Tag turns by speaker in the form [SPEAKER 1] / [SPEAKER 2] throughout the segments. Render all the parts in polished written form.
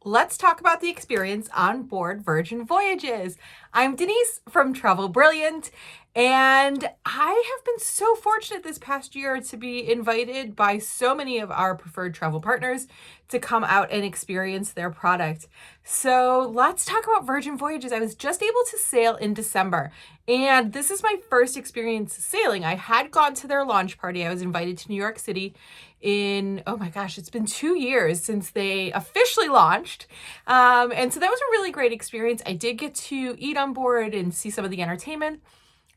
[SPEAKER 1] let's talk about the experience on board Virgin Voyages. I'm Denise from Travel Brilliant, and I have been so fortunate this past year to be invited by so many of our preferred travel partners to come out and experience their product. So let's talk about Virgin Voyages. I was just able to sail in December, and this is my first experience sailing. I had gone to their launch party. I was invited to New York City oh my gosh, it's been 2 years since they officially launched. And so that was a really great experience. I did get to eat on board and see some of the entertainment,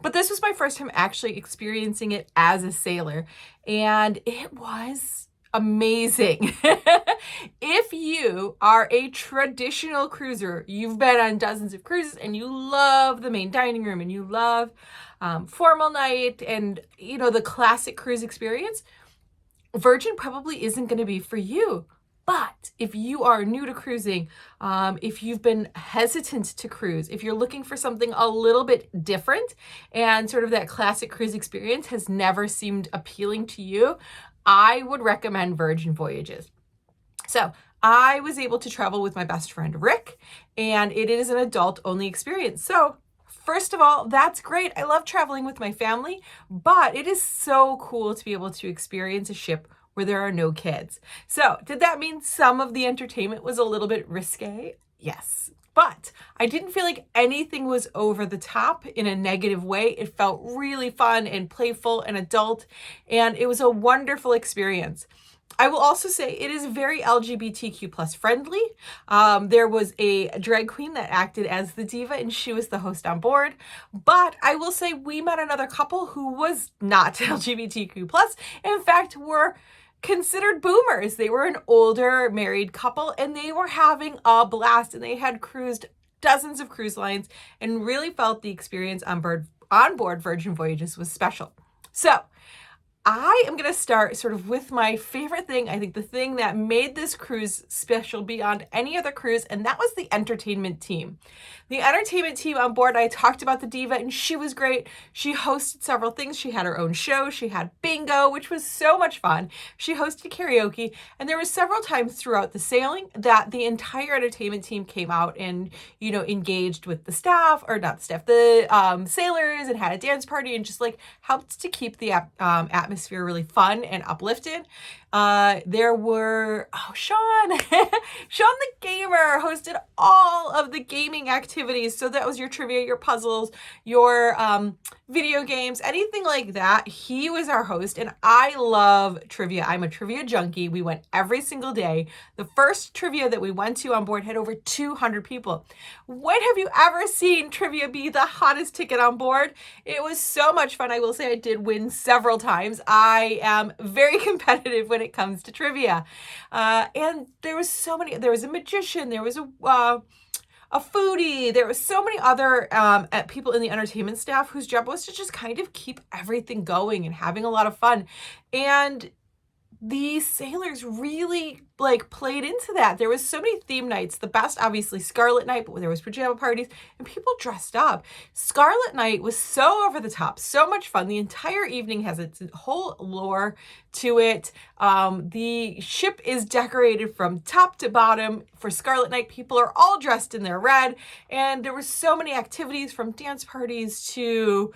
[SPEAKER 1] but this was my first time actually experiencing it as a sailor, and it was amazing. If you are a traditional cruiser, you've been on dozens of cruises and you love the main dining room and you love formal night and, the classic cruise experience, Virgin probably isn't going to be for you. But if you are new to cruising, if you've been hesitant to cruise, if you're looking for something a little bit different and sort of that classic cruise experience has never seemed appealing to you, I would recommend Virgin Voyages. So I was able to travel with my best friend, Rick, and it is an adult-only experience. So first of all, that's great. I love traveling with my family, but it is so cool to be able to experience a ship where there are no kids. So did that mean some of the entertainment was a little bit risque? Yes. But I didn't feel like anything was over the top in a negative way. It felt really fun and playful and adult, and it was a wonderful experience. I will also say it is very LGBTQ plus friendly. There was a drag queen that acted as the diva, and she was the host on board. But I will say we met another couple who was not LGBTQ plus. In fact, were considered boomers. They were an older married couple, and they were having a blast, and they had cruised dozens of cruise lines and really felt the experience on board Virgin Voyages was special. So I am going to start sort of with my favorite thing. I think the thing that made this cruise special beyond any other cruise, and that was the entertainment team. The entertainment team on board, I talked about the diva, and she was great. She hosted several things. She had her own show. She had bingo, which was so much fun. She hosted karaoke, and there were several times throughout the sailing that the entire entertainment team came out and, engaged with the staff, or not the staff, the sailors, and had a dance party and just helped to keep the atmosphere really fun and uplifted. There were, Sean, Sean the gamer hosted all of the gaming activities. So that was your trivia, your puzzles, your video games, anything like that. He was our host, and I love trivia. I'm a trivia junkie. We went every single day. The first trivia that we went to on board had over 200 people. When have you ever seen trivia be the hottest ticket on board? It was so much fun. I will say I did win several times. I am very competitive when it comes to trivia. And there was a magician, there was a foodie, there was so many other people in the entertainment staff whose job was to just kind of keep everything going and having a lot of fun. And the sailors really played into that. There was so many theme nights. The best, obviously, Scarlet Night, but there was pajama parties and people dressed up. Scarlet Night was so over the top, so much fun. The entire evening has its whole lore to it. The ship is decorated from top to bottom. For Scarlet Night, people are all dressed in their red, and there were so many activities, from dance parties to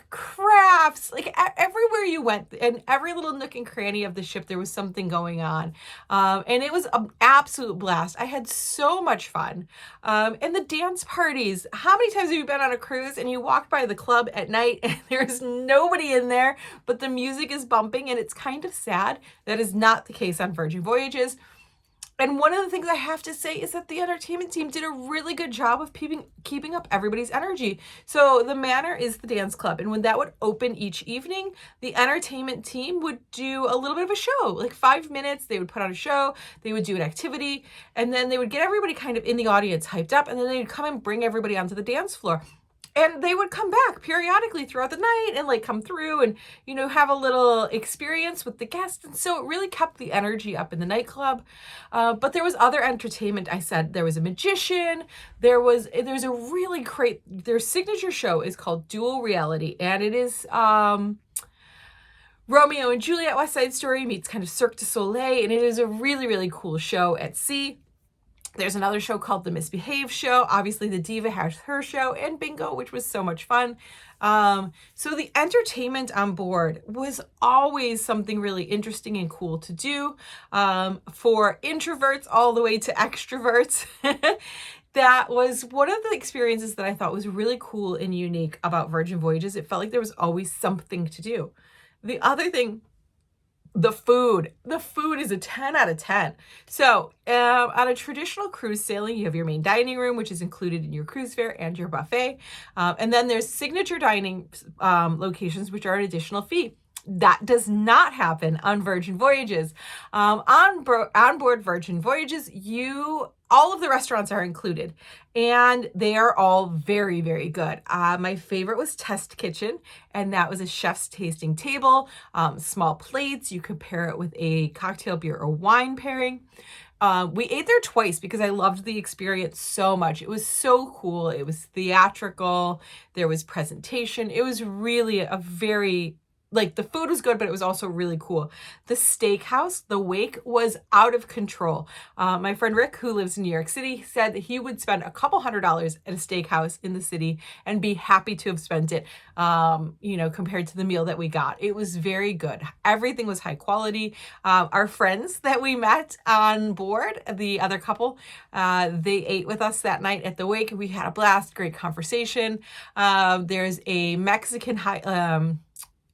[SPEAKER 1] crafts. Everywhere you went, and every little nook and cranny of the ship, there was something going on. And it was an absolute blast. I had so much fun. And the dance parties. How many times have you been on a cruise and you walk by the club at night and there's nobody in there, but the music is bumping, and it's kind of sad? That is not the case on Virgin Voyages. And one of the things I have to say is that the entertainment team did a really good job of keeping up everybody's energy. So the Manor is the dance club, and when that would open each evening, the entertainment team would do a little bit of a show, 5 minutes. They would put on a show, they would do an activity, and then they would get everybody kind of in the audience hyped up, and then they would come and bring everybody onto the dance floor. And they would come back periodically throughout the night and come through and, have a little experience with the guests. And so it really kept the energy up in the nightclub. But there was other entertainment. I said there was a magician. There's a really great, their signature show is called Dual Reality. And it is Romeo and Juliet, West Side Story meets kind of Cirque du Soleil. And it is a really, really cool show at sea. There's another show called The Misbehaved Show. Obviously, the Diva has her show, and Bingo, which was so much fun. So the entertainment on board was always something really interesting and cool to do, for introverts all the way to extroverts. That was one of the experiences that I thought was really cool and unique about Virgin Voyages. It felt like there was always something to do. The other thing, the food is a 10 out of 10. So on a traditional cruise sailing, you have your main dining room, which is included in your cruise fare and your buffet. And then there's signature dining locations, which are an additional fee. That does not happen on Virgin Voyages. On board Virgin Voyages, all of the restaurants are included, and they are all very, very good. My favorite was Test Kitchen, and that was a chef's tasting table, small plates. You could pair it with a cocktail, beer, or wine pairing. We ate there twice because I loved the experience so much. It was so cool. It was theatrical. There was presentation. It was really a very, like, the food was good, but it was also really cool. The steakhouse, the wake, was out of control. My friend Rick, who lives in New York City, said that he would spend a couple $100s at a steakhouse in the city and be happy to have spent it, compared to the meal that we got. It was very good. Everything was high quality. Our friends that we met on board, the other couple, they ate with us that night at the wake. We had a blast, great conversation. There's a Mexican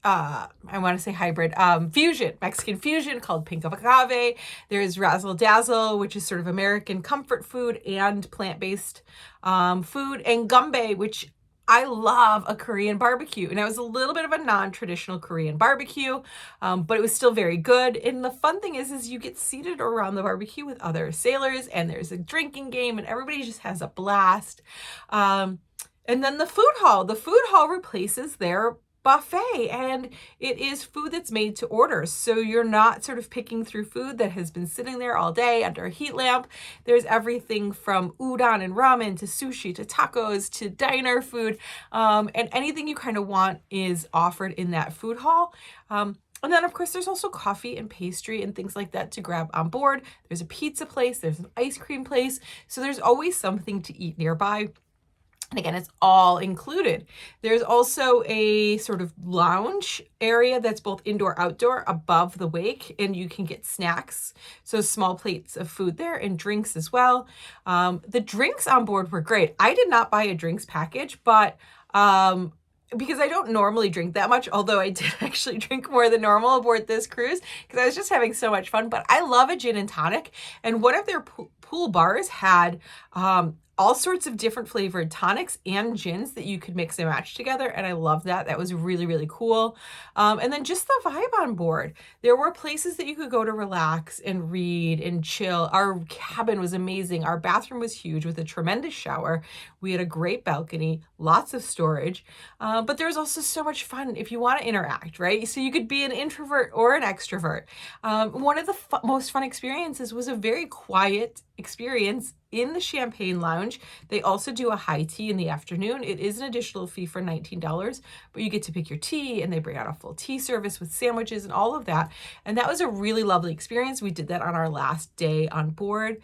[SPEAKER 1] I want to say hybrid, Mexican fusion called Pink Agave. There's Razzle Dazzle, which is sort of American comfort food and plant-based food, and Gumbe, which I love a Korean barbecue. And it was a little bit of a non-traditional Korean barbecue, but it was still very good. And the fun thing is you get seated around the barbecue with other sailors, and there's a drinking game, and everybody just has a blast. And then the food hall replaces their buffet, and it is food that's made to order. So you're not sort of picking through food that has been sitting there all day under a heat lamp. There's everything from udon and ramen to sushi to tacos to diner food. And anything you kind of want is offered in that food hall. And then, of course, there's also coffee and pastry and things like that to grab on board. There's a pizza place, there's an ice cream place. So there's always something to eat nearby. And again, it's all included. There's also a sort of lounge area that's both indoor, outdoor above the wake, and you can get snacks. So small plates of food there and drinks as well. The drinks on board were great. I did not buy a drinks package, but because I don't normally drink that much, although I did actually drink more than normal aboard this cruise because I was just having so much fun. But I love a gin and tonic, and one of their pool bars had all sorts of different flavored tonics and gins that you could mix and match together. And I love that. That was really, really cool. And then just the vibe on board. There were places that you could go to relax and read and chill. Our cabin was amazing. Our bathroom was huge with a tremendous shower. We had a great balcony, lots of storage. But there was also so much fun if you want to interact, right? So you could be an introvert or an extrovert. One of the most fun experiences was a very quiet experience in the Champagne Lounge. They also do a high tea in the afternoon. It is an additional fee for $19, but you get to pick your tea, and they bring out a full tea service with sandwiches and all of that. And that was a really lovely experience. We did that on our last day on board.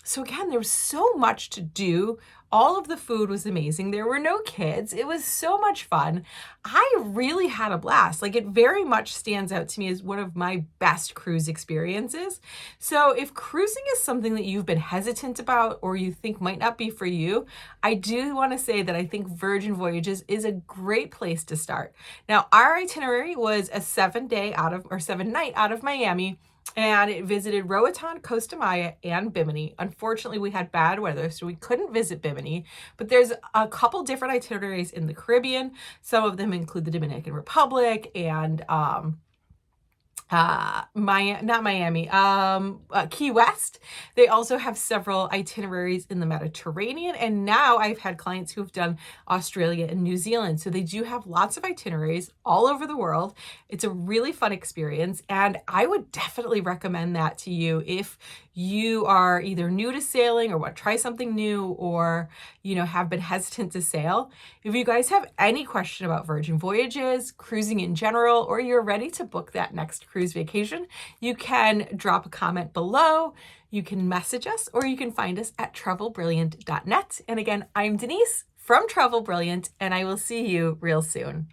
[SPEAKER 1] So again, there was so much to do. All of the food was amazing. There were no kids. It was so much fun. I really had a blast. Like, it very much stands out to me as one of my best cruise experiences. So if cruising is something that you've been hesitant about or you think might not be for you, I do want to say that I think Virgin Voyages is a great place to start. Now, our itinerary was a 7-night out of Miami, and it visited Roatan, Costa Maya, and Bimini. Unfortunately, we had bad weather, so we couldn't visit Bimini, but there's a couple different itineraries in the Caribbean. Some of them include the Dominican Republic and Key West. They also have several itineraries in the Mediterranean, and now I've had clients who have done Australia and New Zealand. So they do have lots of itineraries all over the world. It's a really fun experience, and I would definitely recommend that to you if you are either new to sailing or want to try something new, or have been hesitant to sail. If you guys have any question about Virgin Voyages, cruising in general, or you're ready to book that next cruise cruise vacation, you can drop a comment below, you can message us, or you can find us at travelbrilliant.net. And again, I'm Denise from Travel Brilliant, and I will see you real soon.